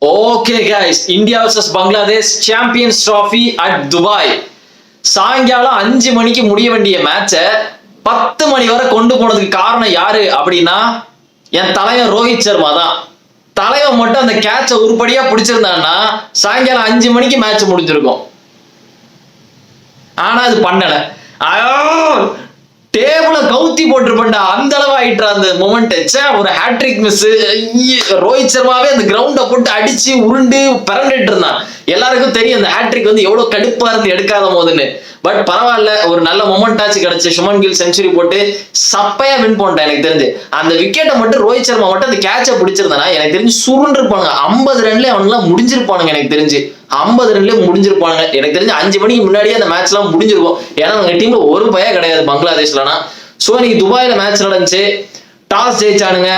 Okay guys, India vs Bangladesh Champions Trophy at Dubai. சாயங்காலம் 5 மணிக்கு முடிய வேண்டிய மேட்சை 10 மணி வரை கொண்டு போனதுக்கு காரணம் யாரு அப்படின்னா என் தலைவன் ரோஹித் சர்மா தான். தலைவன் மட்டும் அந்த கேட்சை உருப்படியா பிடிச்சிருந்தான்னா சாயங்காலம் 5 மணிக்கு மேட்ச் முடிஞ்சிருக்கும். ஆனா அது பண்ணல. டேபிள கவுத்தி போட்டுருப்பா அந்த அளவு ஆயிட்டா அந்த மொமெண்ட். ஒரு ஹேட்ரிக் மிஸ். ரோஹித் சர்மாவே அந்த கிரவுண்ட போட்டு அடிச்சு உருண்டு பரண்டிட்டு இருந்தான். எல்லாருக்கும் தெரியும் அந்த ஹேட்ரிக் வந்து எவ்வளவு கடுப்பா இருந்து எடுக்காத போதுன்னு. பட் பரவாயில்ல, ஒரு நல்ல மொமெண்ட் ஆச்சு கிடைச்சு. சுமன் கில் செஞ்சுரி போட்டு சப்பையா வின் பண்ணிட்டேன். எனக்கு தெரிஞ்சு அந்த விக்கெட்டை மட்டும் ரோஹித் சர்மா மட்டும் அந்த கேட்சை பிடிச்சிருந்தானா எனக்கு தெரிஞ்சு சுருண்டு இருப்பாங்க. 50 ரன்ல அவனுங்களாம் முடிஞ்சிருப்பானுங்க. எனக்கு தெரிஞ்சு 50 ரன்ல முடிஞ்சிருப்பானுங்க. எனக்கு தெரிஞ்சு 5 மணிக்கு முன்னாடியே அந்த மேட்ச் எல்லாம் முடிஞ்சிருக்கும். ஏன்னா அவங்க டீம்ல ஒரு பயம் கிடையாது பங்களாதேஷ்லனா. சோ இன்னைக்கு துபாயில மேட்ச் நடந்துச்சு. டாஸ் ஜெயிச்சானுங்க.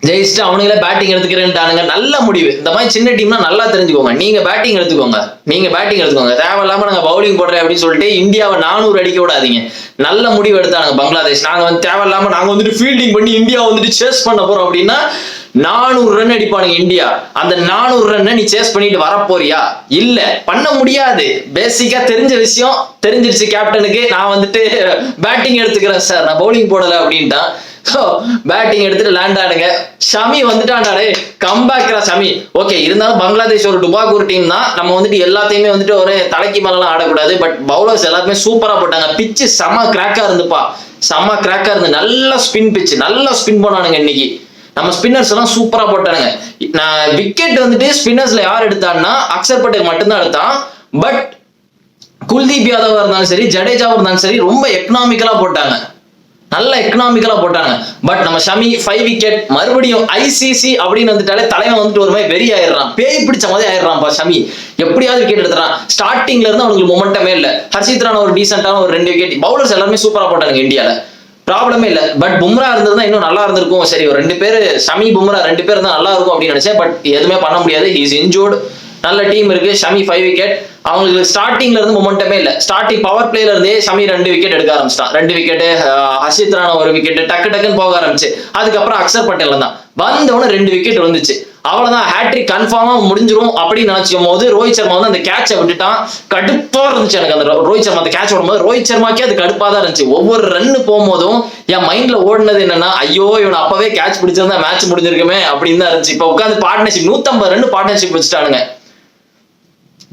ஜெயிச்சுட்டு அவனுங்களே பேட்டிங் எடுத்துக்கிறேன்ட்டானுங்க. நல்ல முடிவு. இந்த மாதிரி சின்ன டீம்னா நல்லா தெரிஞ்சுக்கோங்க. நீங்க பேட்டிங் எடுத்துக்கோங்க. தேவையில்லாம நாங்க பவுலிங் போடுறேன் அப்படின்னு சொல்லிட்டு இந்தியாவை 400 அடிக்க விடாதீங்க. நல்ல முடிவு எடுத்தாங்க பங்களாதேஷ். நாங்க வந்து தேவையில்லாம நாங்க வந்துட்டு ஃபீல்டிங் பண்ணி இந்தியா வந்துட்டு சேஸ் பண்ண போறோம் அப்படின்னா 400 ரன் அடிப்பானுங்க இந்தியா. அந்த 400 ரன் நீ சேஸ் பண்ணிட்டு வர போறியா? இல்ல, பண்ண முடியாது. பேசிக்கா தெரிஞ்ச விஷயம் தெரிஞ்சிருச்சு கேப்டனுக்கு. நான் வந்துட்டு பேட்டிங் எடுத்துக்கிறேன் சார், நான் பவுலிங் போடல அப்படின்ட்டான். பேட்டிங் எடுத்துட்டு லேண்ட் ஆடுங்க. ஷமி வந்துட்டாண்டாடே, கம்பேக்ரா ஷமி. ஓகே, இருந்தாலும் பங்களாதேஷ் ஒரு டுபாகூர் டீம் தான். நம்ம வந்துட்டு எல்லாத்தையுமே வந்துட்டு ஒரு தலைக்கு மேலாம் ஆடக்கூடாது. பட் பவுலர்ஸ் எல்லாருமே சூப்பரா போட்டாங்க. பிச்சு செம கிராக்கா இருந்துப்பா. செம கிராக்கா இருந்து நல்ல ஸ்பின் பிச்சு, நல்லா ஸ்பின் போனானுங்க இன்னைக்கு. நம்ம ஸ்பின்னர்ஸ் எல்லாம் சூப்பரா போட்டானுங்க. நான் விக்கெட் வந்துட்டு ஸ்பின்னர்ஸ்ல யார் எடுத்தான்னா அக்சர் பட்டேல் மட்டும்தான் எடுத்தான். பட் குல்தீப் யாதவா இருந்தாலும் சரி, ஜடேஜாவா இருந்தாலும் சரி, ரொம்ப எக்கனாமிக்கலா போட்டாங்க. நல்ல எக்கனாமிக்கலா போட்டாங்க. பட் நம்ம ஷமி 5 விக்கெட். மறுபடியும் ஐசிசி அப்படின்னு வந்துட்டாலே தலைவன் வந்துட்டு ஒரு மாதிரி வெறி ஆயிடுறான். பேய் பிடிச்ச மாதிரி ஆயிடுறான்ப்பா ஷமி. எப்படியாவது விக்கெட் எடுத்துறான். ஸ்டார்டிங்ல இருந்து அவங்களுக்கு மொமெண்டமே இல்ல. ஹர்ஷித் ராணா ஒரு டீசென்டான ஒரு 2 விக்கெட். பவுலர்ஸ் எல்லாருமே சூப்பரா போட்டாங்க இந்தியால. ப்ராப்ளமே இல்ல. பட் பும்ரா இருந்திருந்தா இன்னும் நல்லா இருந்திருக்கும். சரி, ஒரு 2 பேர் ஷமி பும்ரா 2 பேர் தான் நல்லா இருக்கும் அப்படின்னு நினைச்சேன். பட் எதுவுமே பண்ண முடியாது. Is injured. நல்ல டீம் இருக்கு. ஷமி 5 விக்கெட். அவங்களுக்கு ஸ்டார்டிங்ல இருந்து மொமெண்டமே இல்ல. ஸ்டார்டிங் பவர் பிளேல இருந்தே ஷமி 2 விக்கெட் எடுக்க ஆரம்பிச்சிட்டான். 2 விக்கெட், ஹர்ஷித் ராணா 1 விக்கெட், டக்குன்னு போக ஆரம்பிச்சு. அதுக்கப்புறம் அக்சர் பட்டேல் தான் வந்தவன 2 விக்கெட் வந்துச்சு. அவ்வளவுதான், ஹேட்ரிக் கன்ஃபார்மா முடிஞ்சிரும் அப்படின்னு நினைச்சும் போது ரோஹித் சர்மா வந்து அந்த கேட்சை விட்டுட்டான். கடுப்பா இருந்துச்சு எனக்கு அந்த ரோஹித் சர்மா அந்த கேட்ச் விடும்போது. ரோஹித் சர்மாக்கே அது கடுப்பா தான் இருந்துச்சு. ஒவ்வொரு ரன்னு போகும்போதும் என் மைண்ட்ல ஓடினது என்னன்னா, ஐயோ இவன் அப்பவே கேட்ச் பிடிச்சிருந்தா மேட்ச் முடிஞ்சிருக்குமே அப்படின்னு தான் இருந்துச்சு. இப்ப உட்காந்து பார்ட்னர்ஷிப் 150 ரன் பார்ட்னர்ஷிப் வச்சுட்டானுங்க.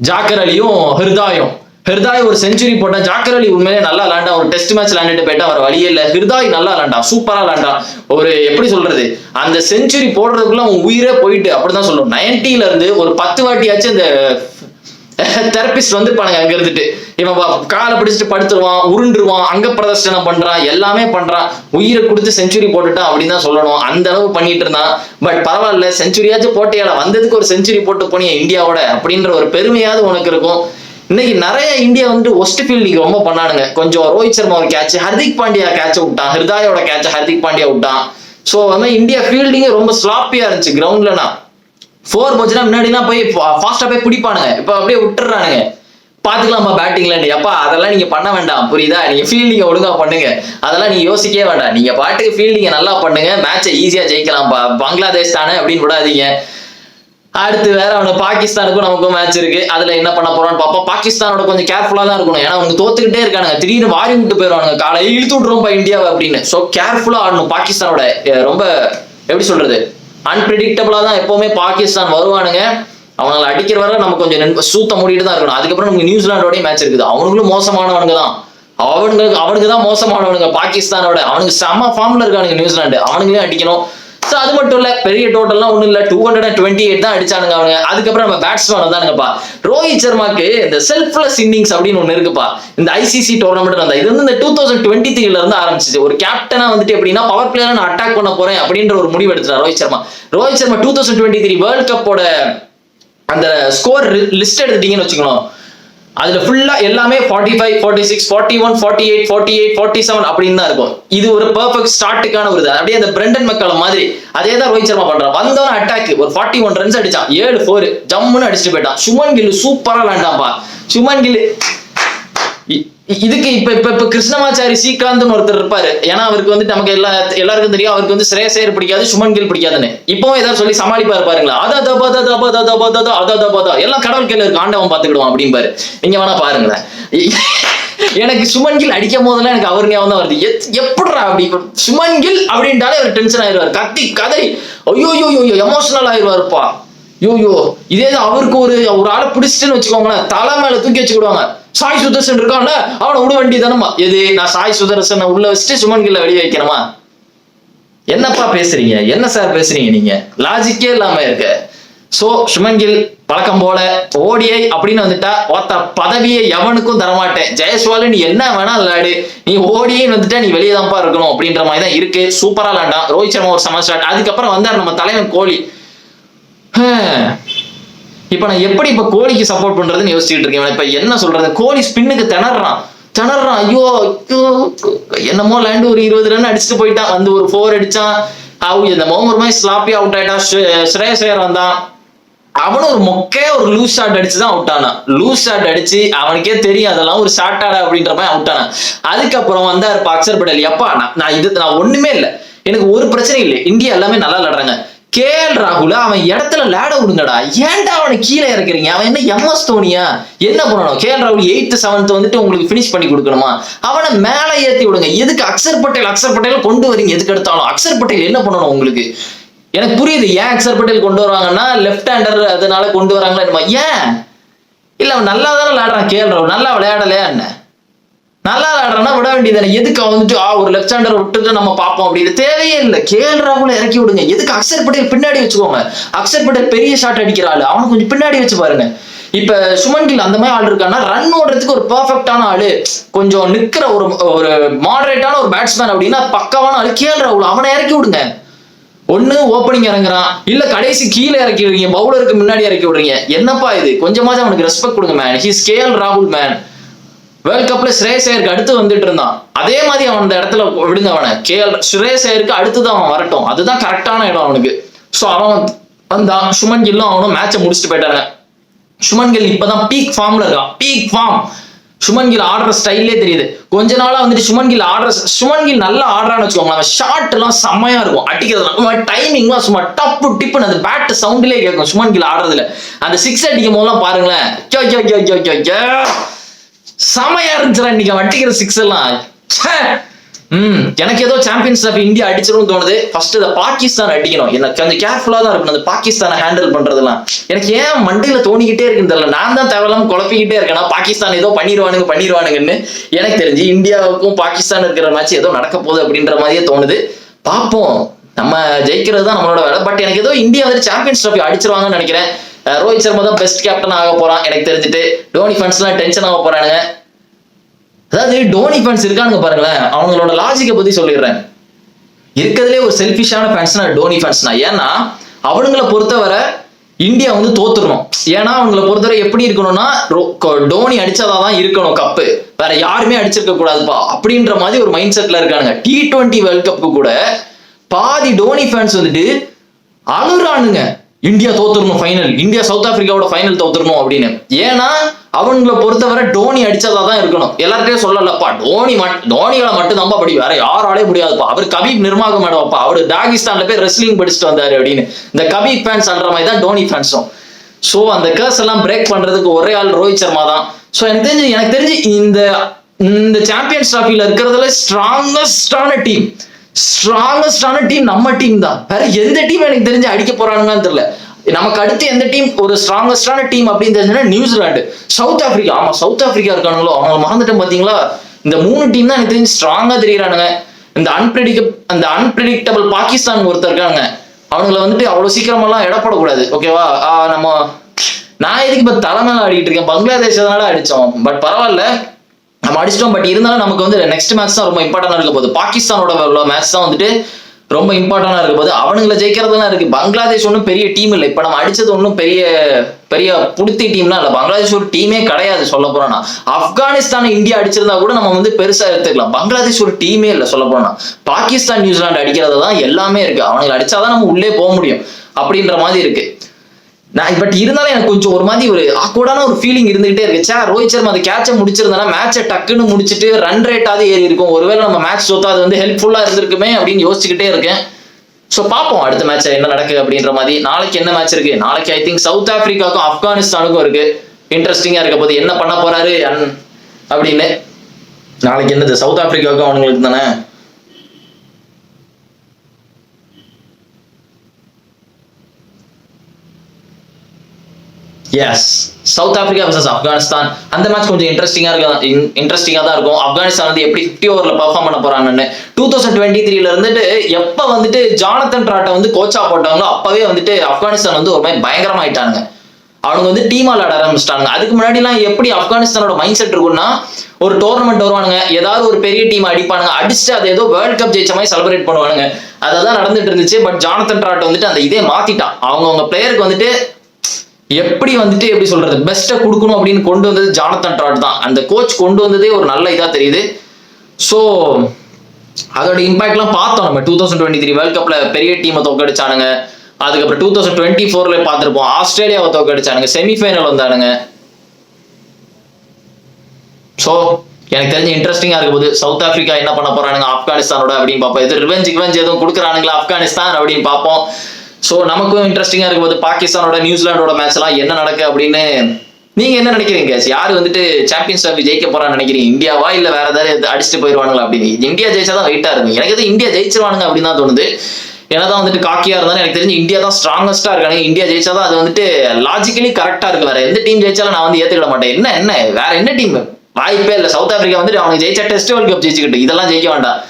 ஜாக்கர் அலியும் ஹிர்தாய் ஒரு செஞ்சுரி போட்டா. ஜாக்கர் அலி உண்மையிலே நல்லா விளாண்டா. ஒரு டெஸ்ட் மேட்ச் விளாண்டுட்டு போயிட்டா வர வழியே இல்ல. ஹிர்தாய் நல்லா விளாண்டா, சூப்பரா விளாண்டா. ஒரு எப்படி சொல்றது, அந்த செஞ்சுரி போடுறதுக்குள்ள அவன் உயிரே போயிட்டு அப்படிதான் சொல்லணும். 90ல இருந்து ஒரு 10 வாட்டியாச்சும் அந்த தெரபிஸ்ட் வந்துருப்பானுங்க அங்க இருந்துட்டு. இவன் காலை பிடிச்சிட்டு படுத்துருவான், உருண்டுருவான், அங்க பிரதர்ஷனம் பண்றான், எல்லாமே பண்றான். உயிரை கொடுத்து செஞ்சுரி போட்டுட்டான் அப்படின்னு தான் சொல்லணும். அந்த அளவு பண்ணிட்டு இருந்தான். பட் பரவாயில்ல, செஞ்சுரியாச்சும் போட்டியால வந்ததுக்கு ஒரு செஞ்சுரி போட்டு போனியா இந்தியாவோட அப்படின்ற ஒரு பெருமையாவது உனக்கு இருக்கும். இன்னைக்கு நிறைய இந்தியா வந்து ஒஸ்ட் ஃபீல்டிங் ரொம்ப பண்ணானுங்க. கொஞ்சம் ரோஹித் சர்மா ஒரு கேட்ச், ஹர்திக் பாண்டியா கேட்ச விட்டான், ஹிர்தாயோட கேட்ச ஹர்திக் பாண்டியா விட்டான். சோ வந்து இந்தியா ஃபீல்டிங் ரொம்ப ஸ்லாப்பியா இருந்துச்சு கிரவுண்ட்லனா. 4 போச்சுன்னா முன்னாடினா போய் ஃபாஸ்டா போய் பிடிப்பானுங்க. இப்ப அப்படியே விட்டுறானுங்க. பாத்துக்கலாமா பேட்டிங்ல? அப்பா அதெல்லாம் நீங்க பண்ண வேண்டாம், புரியுதா? நீங்க ஃபீல்டிங்க ஒழுங்கா பண்ணுங்க. அதெல்லாம் நீங்க யோசிக்கவே வேண்டாம். நீங்க பாட்டுக்கு ஃபீல்டிங்க நல்லா பண்ணுங்க, மேட்சை ஈஸியா ஜெயிக்கலாம்ப்பா. பங்களாதேஷ் தானே அப்படின்னு விடாதீங்க. அடுத்து வேற அவனு பாகிஸ்தானுக்கும் நமக்கும் மேட்ச் இருக்கு. அதுல என்ன பண்ண போறான்னு பாப்போம். பாகிஸ்தானோட கொஞ்சம் கேர்ஃபுல்லா தான் இருக்கணும். ஏன்னா அவங்க தோத்துக்கிட்டே இருக்கானுங்க. திடீர்னு வாரி விட்டு போயிடுவானுங்க, காலை இழுத்து விட்டுருவோம் இந்தியாவை அப்படின்னு. சோ கேர்ஃபுல்லா ஆடணும். பாகிஸ்தானோட ரொம்ப எப்படி சொல்றது, அன்பிரடிக்டபிளா தான் எப்பவுமே பாகிஸ்தான் வருவானுங்க. அவங்களை அடிக்கிற வரை நம்ம கொஞ்சம் சூத்த மூடிட்டு தான் இருக்கணும். அதுக்கப்புறம் நமக்கு நியூசிலாண்டோடய மேட்ச் இருக்குது. அவனுங்களும் மோசமானவனுங்க தான். அவனுக்கு தான் மோசமானவனுங்க பாகிஸ்தானோட. அவனுக்கு செம ஃபார்ம்ல இருக்கானுங்க நியூசிலாந்து. அவனுங்களையும் அடிக்கணும். சோ அது மட்டும் இல்ல, பெரிய டோட்டல்லாம் ஒண்ணும் இல்ல, 228 தான் அடிச்சானுங்க அவனுங்க. அதுக்கப்புறம் நம்ம பேட்ஸ்மேன் வந்தானுங்கப்பா. ரோஹித் சர்மாக்கு இந்த செல்ஃப்லெஸ் இன்னிங்ஸ் அப்படின்னு ஒண்ணு இருக்குப்பா. இந்த ஐசிசி டோர்னமெண்ட் வந்தா இது வந்து இந்த 2023ல இருந்து ஆரம்பிச்சிச்சு. ஒரு கேப்டனா வந்துட்டு எப்படின்னா பவர் பிளேயரா நான் அட்டாக் பண்ண போறேன் அப்படின்ற ஒரு முடிவு எடுத்துட்டார் ரோஹித் சர்மா. 2023 வேர்ல்ட் கப்போட அந்த ஸ்கோர் லிஸ்ட் எடுத்துட்டீங்கன்னு வச்சுக்கணும். அதுல ஃபுல்லா எல்லாமே 45, 46, 41, 48, 48, 47 அப்படின்னு தான் இருக்கும். இது ஒரு பெர்ஃபெக்ட் ஸ்டார்ட்டுக்கான ஒரு இது. அப்படியே அந்த பிரண்டன் மெக்கலம் மாதிரி அதே தான் ரோஹித் சர்மா பண்றான். வந்தவன அட்டாக் ஒரு 41 ரன்ஸ் அடிச்சான், 7 4 ஜம்முன்னு அடிச்சுட்டு போயிட்டான். சுமன் கில் சூப்பரா விளாண்டான்பா. சுமன் கில் இதுக்கு இப்ப கிருஷ்ணமாச்சாரி ஸ்ரீகாந்த் ஒருத்தர் இருப்பாரு. ஏன்னா அவருக்கு வந்து நமக்கு எல்லாருக்கும் தெரியும், அவருக்கு வந்து ஸ்ரேயஸ் ஐயர் பிடிக்காது, சுமன் கில் பிடிக்காதுன்னு. இப்போ ஏதாவது சொல்லி சமாளிப்பாரு பாருங்களா, எல்லாம் கடவுள் கையில இருக்கு, ஆண்டவன் பாத்துக்கிடுவான் அப்படின்பாரு. நீங்க வேணா பாருங்களேன். எனக்கு சுமன் கில் அடிக்கும் போதெல்லாம் எனக்கு அவர் ஞாபகம் தான் வருது. எப்படிடா அப்படி சுமன் கில் அப்படின்ட்டாலே அவர் டென்ஷன் ஆயிடுவார், கத்தி கதறி ஐயோ எமோஷனல் ஆயிடுவாருப்பா. யோயோ இதே அவருக்கு ஒரு ஆளை பிடிச்சிட்டுன்னு வச்சுக்கோங்களேன், தலை மேல தூக்கி வச்சுக்கிடுவாங்க. சாய் சுதர்சன் இருக்கான்ல, அவனை விட வேண்டி தானமா. எது நான் சாய் சுதர்சனை உள்ள வச்சுட்டு சுமன் கில்ல வெளியே வைக்கிறமா? என்னப்பா பேசுறீங்க, என்ன சார் பேசுறீங்க நீங்க? லாஜிக்கே இல்லாம இருக்க. சோ சுமன் கில் பழக்கம் போல ஓடிஐ அப்படின்னு வந்துட்டா ஒத்த பதவியை எவனுக்கும் தரமாட்டேன். ஜெயஸ்வால் நீ என்ன வேணா விளையாடு, நீ ஓடிஐன்னு வந்துட்டா நீ வெளியே தான்ப்பா இருக்கணும் அப்படின்ற மாதிரி தான் இருக்கு. சூப்பரா விளையாண்டான் ரோஹித் சர்மா ஒரு செம ஸ்டார்ட். அதுக்கப்புறம் வந்தார் நம்ம தலைவன் கோலி. இப்ப நான் எப்படி இப்ப கோலிக்கு சப்போர்ட் பண்றதுன்னு யோசிச்சுட்டு இருக்கேன். இப்ப என்ன சொல்றது, கோலி ஸ்பின்னுக்கு திணறான். ஐயோ என்னமோ லேண்டு ஒரு 20 ரன் அடிச்சுட்டு போயிட்டான், வந்து ஒரு 4 அடிச்சான். இந்த மோமர் மாதிரி ஸ்லாப்பி அவுட் ஆயிட்டான். ஸ்ரேயஸ் ஐயர் வந்தான், அவனும் ஒரு ஒரு லூஸ் ஷாட் அடிச்சுதான் அவுட் ஆனான். லூஸ் ஷாட் அடிச்சு அவனுக்கே தெரியும் அதெல்லாம் ஒரு ஷாட் ஆட அப்படின்ற மாதிரி அவுட் ஆனான். அதுக்கப்புறம் வந்தாரு அக்சர் பட்டேல். எப்பா நான் ஒண்ணுமே இல்லை, எனக்கு ஒரு பிரச்சனை இல்லை, இந்தியா எல்லாமே நல்லா விளையாடுறாங்க. கேஎல் ராகுல அவன் இடத்துல லேட விடுங்கடா, ஏன்டா அவனை கீழே இறக்குறீங்க? அவன் என்ன எம்எஸ் தோனியா? என்ன பண்ணணும்? கேஎல் ராகுல் 8th 7th வந்துட்டு உங்களுக்கு பினிஷ் பண்ணி கொடுக்கணுமா? அவனை மேலே ஏத்தி விடுங்க. எதுக்கு அக்சர் பட்டேல் கொண்டு வரீங்க? எதுக்கு எடுத்தாலும் அக்சர் பட்டேல் என்ன பண்ணணும் உங்களுக்கு? எனக்கு புரியுது ஏன் அக்சர் பட்டேல் கொண்டு வருவாங்கன்னா, லெஃப்ட் ஹேண்டர் அதனால கொண்டு வராங்களா? ஏன் இல்ல அவன் நல்லா தானே விளையாடுறான். கேஎல் ராகுல் நல்லா விளையாடலையா என்ன? நல்லா விளையாடுறான்னா விட வேண்டியதானே. எதுக்கு அவன் வந்துட்டு ஒரு லெஃப்ட் ஹேண்டர் விட்டுட்டு நம்ம பார்ப்போம் அப்படின்னு தேவையே இல்லை. கேஎல் ராகுல இறக்கி விடுங்க. எதுக்கு அக்சர் பட்டேல் பின்னாடி வச்சுக்கோங்க. அக்சர் பட்டேல் பெரிய ஷாட் அடிக்கிறாள், அவனை கொஞ்சம் பின்னாடி வச்சு பாருங்க. இப்ப சுமன் கில் அந்த மாதிரி ஆள் இருக்கான்னா, ரன் ஓடுறதுக்கு ஒரு பெர்ஃபெக்டான ஆளு, கொஞ்சம் நிக்கிற ஒரு மாடரேட்டான ஒரு பேட்ஸ்மேன் அப்படின்னா பக்காவான ஆளு கேஎல் ராகுல், அவனை இறக்கி விடுங்க. ஒண்ணு ஓப்பனிங் இறங்குறான், இல்ல கடைசி கீழே இறக்கி விடுறீங்க, பவுலருக்கு முன்னாடி இறக்கி விடுறீங்க. என்னப்பா இது? கொஞ்சமாச்சும் அவனுக்கு ரெஸ்பெக்ட் கொடுங்க மேன். ஹீஸ் கேஎல் ராகுல் மேன். வேர்ல்ட் கப்ல ஸ்ரேயஸ் ஐயருக்கு அடுத்து வந்துட்டு இருந்தான், அதே மாதிரி அவன் அந்த இடத்துல விடுங்க. அவனை ஸ்ரேயஸ் ஐயருக்கு அடுத்துதான் அவன் வரட்டும், அதுதான் கரெக்டான இடம் அவனுக்கு. சோ அவன் வந்தான். சுமன் கில்லும் அவனும் மேட்சை முடிச்சுட்டு போயிட்டாங்க. சுமன் கில் இப்பதான் பீக் ஃபார்ம்ல இருக்கான், பீக் ஃபார்ம். சுமன் கில் ஆடுற ஸ்டைலே தெரியுது. கொஞ்ச நாளா வந்துட்டு சுமன் கில் நல்லா ஆடுறான்னு வச்சுக்கோங்க. ஷார்ட் எல்லாம் செம்மையா இருக்கும், அடிக்கிறது டைமிங்லாம் சும்மா டப்பு டிப்புன்னு அந்த பேட் சவுண்ட்லயே கேட்கும். சுமன் கில் ஆடுறதுல அந்த 6 அடிக்கும் போதெல்லாம் பாருங்களேன், செமையா இருந்துச்சுடா இன்னைக்கு வட்டிக்கிற 6 எல்லாம். எனக்கு ஏதோ சாம்பியன்ஸ் ஆஃப் இந்தியா அடிச்சிடும் தோணுது. ஃபர்ஸ்ட் பாகிஸ்தான் அடிக்கணும். எனக்கு அந்த கேர்ஃபுல்லா தான் இருக்கணும் அந்த பாகிஸ்தானை ஹேண்டில் பண்றதுலாம். எனக்கு ஏன் மண்டையில தோணிக்கிட்டே இருக்குன்னு தெரியல. நான் தான் தேவையில்லாம குழப்பிக்கிட்டே இருக்கேன். பாகிஸ்தான் ஏதோ பண்ணிடுவானுங்கன்னு. எனக்கு தெரிஞ்சு இந்தியாவுக்கும் பாகிஸ்தான் இருக்கிற மேட்ச் ஏதோ நடக்க போகுது அப்படின்ற மாதிரியே தோணுது. பார்ப்போம், நம்ம ஜெயிக்கிறது தான் நம்மளோட வேலை. பட் எனக்கு ஏதோ இந்தியா வந்து சாம்பியன்ஸ் ட்ராஃபி அடிச்சிருவாங்கன்னு நினைக்கிறேன். ரோஹித் சர்மா தான் பெஸ்ட் கேப்டன் ஆக போறான் எனக்கு தெரிஞ்சுட்டு. டோனி ஃபேன்ஸ் எல்லாம் டென்ஷன் ஆக போறானுங்க. அதாவது டோனி ஃபேன்ஸ் இருக்கானுங்க பாருங்களேன், அவங்களோட லாஜிக்கை பத்தி சொல்லிடுறேன். இருக்கிறதுலே ஒரு செல்ஃபிஷான ஃபேன்ஸ்னா டோனி ஃபேன்ஸ் தான். ஏன்னா அவனுங்களை பொறுத்தவரை இந்தியா வந்து தோத்துடணும். ஏன்னா அவங்களை பொறுத்தவரை எப்படி இருக்கணும்னா, டோனி அடிச்சாதான் இருக்கணும் கப்பு, வேற யாருமே அடிச்சிருக்க கூடாதுப்பா அப்படின்ற மாதிரி ஒரு மைண்ட் செட்ல இருக்கானுங்க. T20 வேர்ல்ட் கப்பு கூட பாதி டோனி ஃபேன்ஸ் வந்துட்டு அழுறானுங்க, இந்தியா தோத்துடணும் ஃபைனல், இந்தியா சவுத் ஆப்பிரிக்காவோட ஃபைனல் தோத்துடணும் அப்படின்னு. ஏன்னா அவங்களை பொறுத்தவரை டோனி அடிச்சதான் இருக்கணும். எல்லார்ட்டையும் சொல்லலப்பா, டோனிகளை மட்டும் தான்ப்பா படி, வேற யாராலே முடியாதுப்பா. அவர் கபீப் நிர்மாகம் மேடம்ப்பா, அவரு டாகிஸ்தான்ல போய் ரெஸ்லிங் படிச்சுட்டு வந்தாரு அப்படின்னு இந்த கபீப் ஃபேன்ஸ் சொல்ற மாதிரி தான் டோனி ஃபேன்ஸும். ஸோ அந்த கர்ஸ் எல்லாம் பிரேக் பண்றதுக்கு ஒரே ஆள் ரோஹித் சர்மா தான். ஸோ எனக்கு தெரிஞ்சு இந்த சாம்பியன்ஸ் டிராஃபில இருக்கிறதுல ஸ்ட்ராங்கஸ்டான டீம் நம்ம டீம் தான். வேற எந்த டீம் எனக்கு தெரிஞ்சு அடிக்க போறானுங்கன்னு தெரியல. நமக்கு அடுத்து எந்த டீம் ஒரு ஸ்ட்ராங்கஸ்டான டீம் அப்படின்னு தெரிஞ்சுன்னா நியூசிலாந்து, சவுத் ஆப்பிரிக்கா. ஆமா, சவுத் ஆப்பிரிக்கா இருக்கானுங்களோ, அவங்க மறந்துட்டேன் பாத்தீங்களா. இந்த 3 டீம் தான் எனக்கு தெரிஞ்சு ஸ்ட்ராங்கா தெரியுறானுங்க. இந்த அன்பிரடிக்டபிள் பாகிஸ்தான் ஒருத்தர் இருக்காங்க, அவங்களை வந்துட்டு அவ்வளவு சீக்கிரமெல்லாம் இடப்படக்கூடாது. ஓகேவா? நான் எதுக்கு இப்ப தலைமையில ஆடிட்டு இருக்கேன், பங்களாதேஷ் அதனால அடிச்சோம். பட் பரவாயில்ல, நம்ம அடிச்சிட்டோம். பட் இருந்தாலும் நமக்கு வந்து நெக்ஸ்ட் மேட்ச் தான் ரொம்ப இம்பார்ட்டன்டா இருக்க போகுது. பாகிஸ்தானோட மேட்ச் தான் வந்துட்டு ரொம்ப இம்பார்ட்டன்டா இருக்க போகுது. அவனுங்களை ஜெயிக்கிறதுலாம் இருக்கு. பங்களாதேஷ் ஒன்றும் பெரிய டீம் இல்லை. இப்ப நம்ம அடிச்சது ஒன்றும் பெரிய புடுத்தி டீம்னா இல்லை. பங்களாதேஷ் ஒரு டீமே கிடையாது சொல்ல போறோம்னா. ஆப்கானிஸ்தான் இந்தியா அடிச்சிருந்தா கூட நம்ம வந்து பெருசா எடுத்துக்கலாம். பங்களாதேஷ் ஒரு டீமே இல்லை சொல்ல போறோம்னா. பாகிஸ்தான் நியூசிலாந்து அடிக்கிறது தான் எல்லாமே இருக்கு. அவனுங்களை அடிச்சாதான் நம்ம உள்ளே போக முடியும் அப்படின்ற மாதிரி இருக்கு. பட் இருந்தாலும் எனக்கு கொஞ்சம் ஒரு மாதிரி ஒரு ஆக்வர்டான ஒரு ஃபீலிங் இருந்துகிட்டே இருக்கு. ரோஹித் சர்மா அந்த கேட்சை முடிச்சிருந்தா மேட்சை டக்குன்னு முடிச்சுட்டு ரன் ரேட்டாவது ஏறி இருக்கும், ஒருவேளை நம்ம மேட்ச் தோத்தா அது வந்து ஹெல்ப்ஃபுல்லா இருந்திருக்குமே அப்படின்னு யோசிச்சுக்கிட்டே இருக்கேன். ஸோ பார்ப்போம் அடுத்த மேட்ச் என்ன நடக்குது அப்படின்ற மாதிரி. நாளைக்கு என்ன மேட்ச் இருக்கு? நாளைக்கு ஐ திங்க் சவுத் ஆப்பிரிக்காவுக்கும் ஆப்கானிஸ்தானுக்கும் இருக்கு. இன்ட்ரெஸ்டிங்கா இருக்க போது என்ன பண்ண போறாரு அப்படின்னு. நாளைக்கு என்னது? சவுத் ஆப்பிரிக்காவுக்கும் அவங்களுக்கு தானே. Yes, South Africa vs Afghanistan. அந்த மேட்ச் கொஞ்சம் இன்ட்ரெஸ்டிங்கா தான் இருக்கும். ஆப்கானிஸ்தான் வந்து எப்படி 50 ஓவர்ல பெர்ஃபார்ம் பண்ண போறாங்கன்னு. 2023ல இருந்துட்டு எப்ப வந்துட்டு ஜானத்தன் ட்ராட்டை வந்து கோச்சா போட்டாங்களோ அப்பவே வந்துட்டு ஆப்கானிஸ்தான் வந்து ஒரு மாதிரி பயங்கரமாயிட்டாங்க. அவங்க வந்து டீம் ஆட ஆரம்பிச்சிட்டாங்க. அதுக்கு முன்னாடி எல்லாம் எப்படி ஆப்கானிஸ்தானோட மைண்ட் செட் இருக்கும்னா, ஒரு டோர்னமெண்ட் வருவானுங்க, ஏதாவது ஒரு பெரிய டீம் அடிப்பானுங்க, அடிச்சுட்டு அதை ஏதோ வேர்ல்ட் கப் ஜெயிச்ச மாதிரி செலிப்ரேட் பண்ணுவானுங்க. அதான் நடந்துட்டு இருந்துச்சு. பட் ஜானத்தன் ட்ராட் வந்துட்டு அந்த இதே மாத்திட்டான். அவங்க பிளேயருக்கு வந்துட்டு எப்படி சொல்றது, பெஸ்ட்டை கொடுக்கணும் அப்படின்னு கொண்டு வந்தது ஜானத்தன் ட்ராட் தான். அந்த கோச் கொண்டு வந்ததே ஒரு நல்ல இதா தெரியுது. ஸோ அதோட இம்பாக்ட்லாம் பார்த்தோம் நம்ம 2023 வேர்ல்ட் கப்ல பெரிய டீமை தோக்கடிச்சானுங்க. அதுக்கப்புறம் 2024ல பார்த்திருப்போம், ஆஸ்திரேலியாவை தோக்கடிச்சானுங்க, செமிஃபைனல் வந்தானுங்க. ஸோ எனக்கு தெரிஞ்ச இன்ட்ரெஸ்டிங்கா இருக்க போது சவுத் ஆப்பிரிக்கா என்ன பண்ண போறானுங்க ஆப்கானிஸ்தானோட அப்படின்னு பார்ப்போம். எது ரிவெஞ்ச் எதுவும் கொடுக்குறானுங்களா ஆப்கானிஸ்தான் அப்படின்னு பார்ப்போம். ஸோ நமக்கும் இன்ட்ரெஸ்டிங்கா இருக்கும் போது பாகிஸ்தானோட நியூசிலாண்டோட மேட்ச் எல்லாம் என்ன நடக்கு அப்படின்னு நீங்க என்ன நினைக்கிறீங்க? யாரு வந்துட்டு சாம்பியன்ஸ் டிராஃபி ஜெயிக்க போறான்னு நினைக்கிறீங்க? இந்தியாவா இல்ல வேற ஏதாவது அடிச்சுட்டு போயிருவானுங்களா அப்படின்னு? இந்தியா ஜெயிச்சாதான் வெயிட்டா இருக்கும். எனக்கு எது இந்தியா ஜெயிச்சிருவானுங்க அப்படின்னு தான் தோணுது. என்னதான் வந்துட்டு காக்கியா இருந்தாலும் எனக்கு தெரிஞ்சு இந்தியா தான் ஸ்ட்ராங்கஸ்டா இருக்காங்க. இந்தியா ஜெயிச்சாதான் அது வந்துட்டு லாஜிக்கலி கரெக்டா இருக்கு. வேற எந்த டீம் ஜெயிச்சாலும் நான் வந்து ஏத்துக்கிட மாட்டேன். என்ன வேற என்ன டீம்? வாய்ப்பே இல்லை. சவுத் ஆப்பிரிக்கா வந்துட்டு அவங்க ஜெயிச்சா டெஸ்ட் வேர்ல்ட் கப் ஜெயிச்சுக்கிட்டு இதெல்லாம் ஜெயிக்க வேண்டாம்.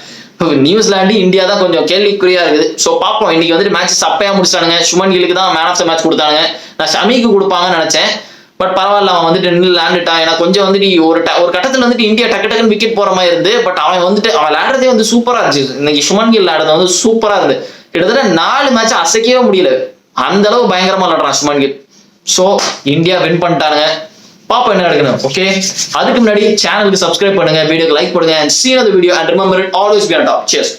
நியூசிலாந்து இந்தியா தான் கொஞ்சம் கேள்விக்குறியா இருக்குது. ஸோ பார்ப்போம். இன்னைக்கு வந்துட்டு மேட்ச் சப்பையா முடிச்சானுங்க. சுமன் கிலுக்கு தான் மேன் ஆஃப் த மேட்ச் கொடுத்தாங்க. நான் ஷமிக்கு கொடுப்பாங்கன்னு நினைச்சேன். பட் பரவாயில்ல, அவன் வந்துட்டு நின்று விளையாண்டுட்டான். ஏன்னா கொஞ்சம் வந்துட்டு ஒரு கட்டத்துல வந்துட்டு இந்தியா டக்குன்னு விக்கெட் போற மாதிரி இருந்து. பட் அவன் விளையாடுறதே வந்து சூப்பரா இருந்துச்சு. இன்னைக்கு சுமன் கில் விளையாடுறது வந்து சூப்பரா இருந்து. கிட்டத்தட்ட 4 மேட்ச் அசைக்கவே முடியல, அந்த அளவு பயங்கரமா விளையாடுறான் Shubman Gill. So India win பண்ணிட்டானுங்க. பாப்பா என்ன நடக்கணும். ஓகே, அதுக்கு முன்னாடி சேனலுக்கு சப்ஸ்கிரைப் பண்ணுங்க, வீடியோக்கு லைக் பண்ணுங்க, and see another video and remember it always be on top. Cheers.